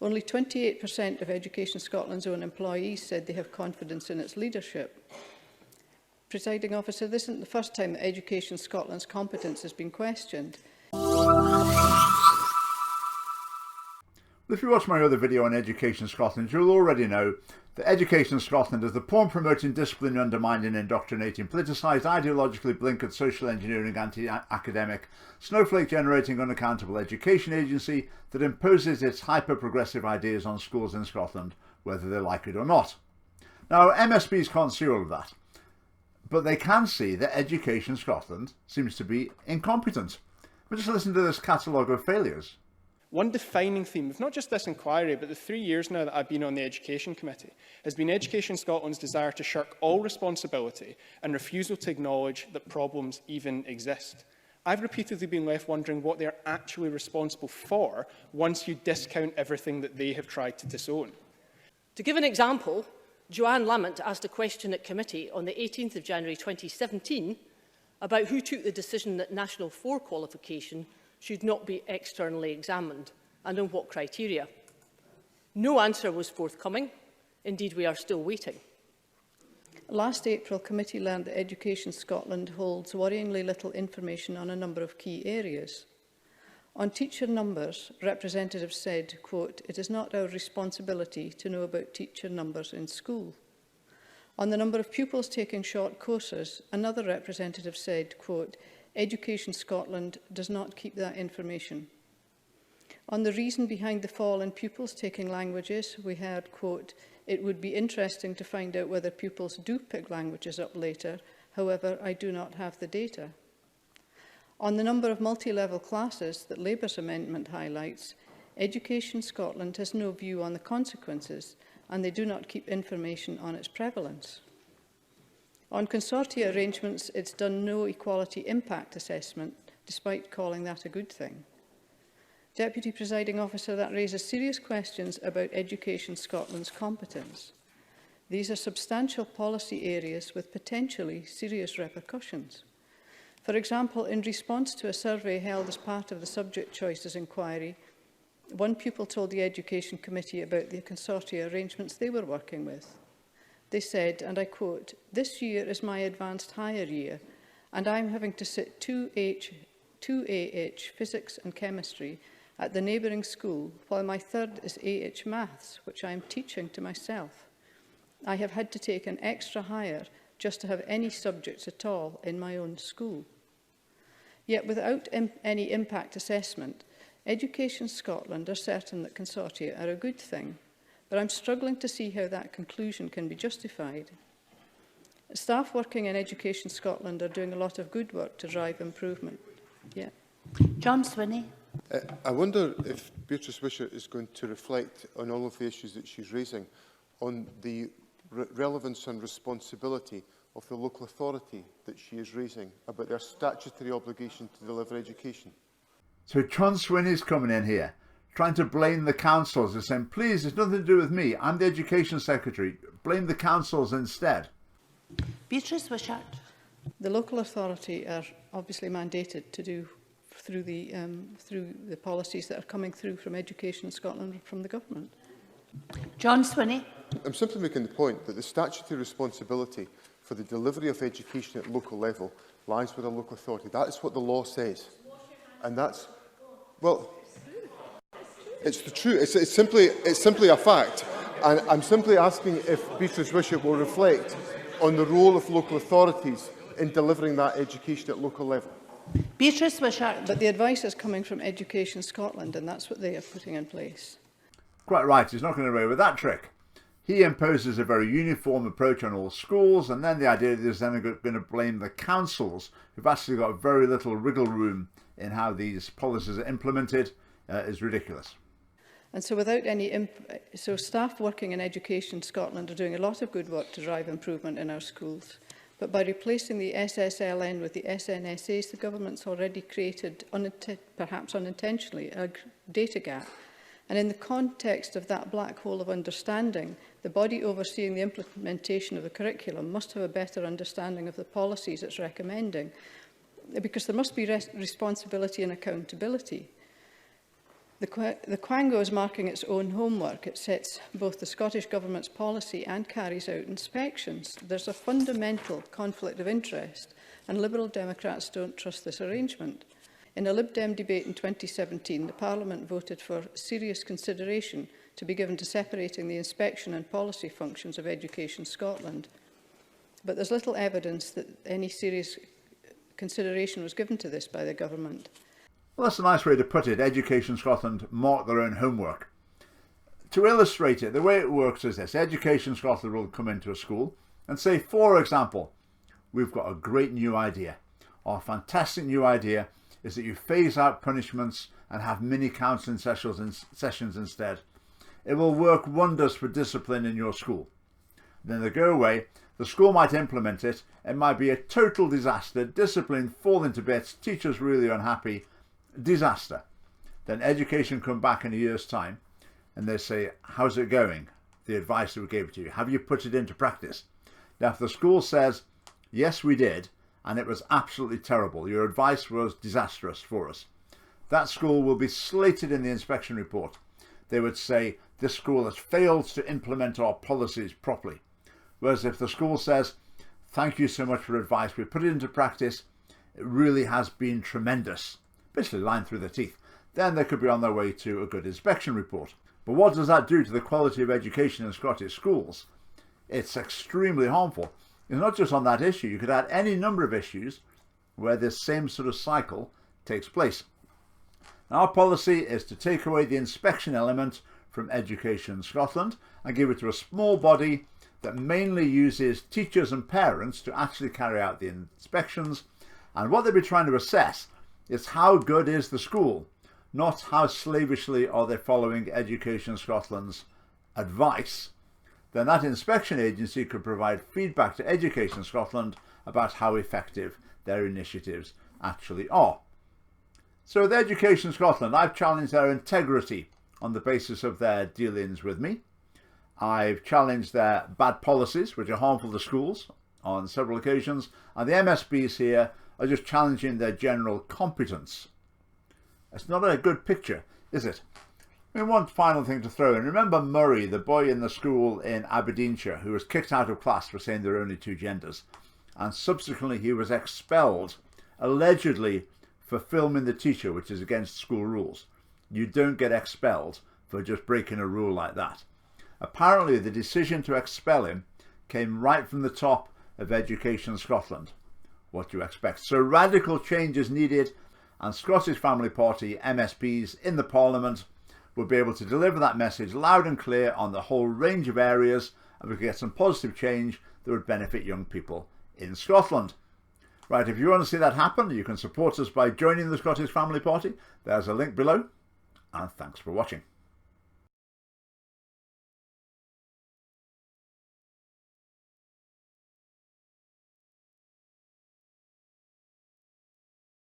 Only 28% of Education Scotland's own employees said they have confidence in its leadership. Presiding Officer, this isn't the first time that Education Scotland's competence has been questioned. If you watch my other video on Education Scotland, you'll already know that Education Scotland is the pawn promoting discipline, undermining, indoctrinating, politicised, ideologically blinkered, social engineering, anti-academic, snowflake generating, unaccountable education agency that imposes its hyper-progressive ideas on schools in Scotland, whether they like it or not. Now, MSPs can't see all of that, but they can see that Education Scotland seems to be incompetent. But just listen to this catalogue of failures. One defining theme of not just this inquiry, but the 3 years now that I've been on the Education Committee, has been Education Scotland's desire to shirk all responsibility and refusal to acknowledge that problems even exist. I've repeatedly been left wondering what they're actually responsible for once you discount everything that they have tried to disown. To give an example, Joanne Lamont asked a question at committee on the 18th of January 2017 about who took the decision that National 4 qualification should not be externally examined and on what criteria. No answer was forthcoming. Indeed, we are still waiting. Last April, committee learned that Education Scotland holds worryingly little information on a number of key areas. On teacher numbers, representatives said, quote, "It is not our responsibility to know about teacher numbers in school." On the number of pupils taking short courses, another representative said, quote, "Education Scotland does not keep that information." On the reason behind the fall in pupils taking languages, we heard, quote, "It would be interesting to find out whether pupils do pick languages up later. However, I do not have the data." On the number of multi-level classes that Labour's amendment highlights, Education Scotland has no view on the consequences, and they do not keep information on its prevalence. On consortia arrangements, it's done no equality impact assessment, despite calling that a good thing. Deputy Presiding Officer, that raises serious questions about Education Scotland's competence. These are substantial policy areas with potentially serious repercussions. For example, in response to a survey held as part of the Subject Choices inquiry, one pupil told the Education Committee about the consortia arrangements they were working with. They said, and I quote, "This year is my advanced higher year, and I'm having to sit 2AH physics and chemistry at the neighbouring school, while my third is AH maths, which I am teaching to myself. I have had to take an extra higher just to have any subjects at all in my own school." Yet without any impact assessment, Education Scotland are certain that consortia are a good thing, but I'm struggling to see how that conclusion can be justified. Staff working in Education Scotland are doing a lot of good work to drive improvement. Yeah. John Swinney. I wonder if Beatrice Wishart is going to reflect on all of the issues that she's raising, on the relevance and responsibility of the local authority that she is raising about their statutory obligation to deliver education. So John Swinney's coming in here, trying to blame the councils and saying, please, it's nothing to do with me. I'm the Education Secretary. Blame the councils instead. Beatrice Wishart. The local authority are obviously mandated to do through the policies that are coming through from Education Scotland, from the government. John Swinney. I'm simply making the point that the statutory responsibility for the delivery of education at local level lies with a local authority. That is what the law says. And that's, well, it's the truth. It's simply a fact. And I'm simply asking if Beatrice Wishart will reflect on the role of local authorities in delivering that education at local level. Beatrice Wishart. But the advice is coming from Education Scotland, and that's what they are putting in place. Quite right, he's not going to get away with that trick. He imposes a very uniform approach on all schools, and then the idea that he's then going to blame the councils, who've actually got very little wriggle room in how these policies are implemented, is ridiculous. And so without any so staff working in Education Scotland are doing a lot of good work to drive improvement in our schools. But by replacing the SSLN with the SNSAs, the government's already created, perhaps unintentionally, a data gap. And in the context of that black hole of understanding, the body overseeing the implementation of the curriculum must have a better understanding of the policies it's recommending, because there must be responsibility and accountability. The Quango is marking its own homework. It sets both the Scottish Government's policy and carries out inspections. There's a fundamental conflict of interest, and Liberal Democrats don't trust this arrangement. In a Lib Dem debate in 2017, the Parliament voted for serious consideration to be given to separating the inspection and policy functions of Education Scotland. But there's little evidence that any serious consideration was given to this by the government. Well, that's a nice way to put it. Education Scotland mark their own homework. To illustrate it, the way it works is this. Education Scotland will come into a school and say, for example, we've got a great new idea. Our fantastic new idea is that you phase out punishments and have mini counselling sessions instead. It will work wonders for discipline in your school. Then they go away. The school might implement it. It might be a total disaster. Discipline fall into bits. Teachers really unhappy. Disaster. Then education come back in a year's time and they say, how's it going? The advice that we gave to you. Have you put it into practice? Now, if the school says, yes, we did, and it was absolutely terrible, your advice was disastrous for us, that school will be slated in the inspection report. They would say, this school has failed to implement our policies properly. Whereas if the school says, thank you so much for advice, we put it into practice, it really has been tremendous, basically line through the teeth, then they could be on their way to a good inspection report. But what does that do to the quality of education in Scottish schools? It's extremely harmful. It's not just on that issue. You could add any number of issues where this same sort of cycle takes place. Now, our policy is to take away the inspection element from Education Scotland and give it to a small body that mainly uses teachers and parents to actually carry out the inspections. And what they'll be trying to assess is how good is the school, not how slavishly are they following Education Scotland's advice. Then that inspection agency could provide feedback to Education Scotland about how effective their initiatives actually are. So with Education Scotland, I've challenged their integrity on the basis of their dealings with me. I've challenged their bad policies, which are harmful to schools, on several occasions, and the MSPs here are just challenging their general competence. It's not a good picture, is it? I mean, one final thing to throw in. Remember Murray, the boy in the school in Aberdeenshire who was kicked out of class for saying there are only two genders, and subsequently he was expelled, allegedly for filming the teacher, which is against school rules. You don't get expelled for just breaking a rule like that. Apparently the decision to expel him came right from the top of Education Scotland. What do you expect? So radical change is needed, and Scottish Family Party MSPs in the Parliament will be able to deliver that message loud and clear on the whole range of areas, and we can get some positive change that would benefit young people in Scotland. Right, if you want to see that happen, you can support us by joining the Scottish Family Party. There's a link below, and thanks for watching.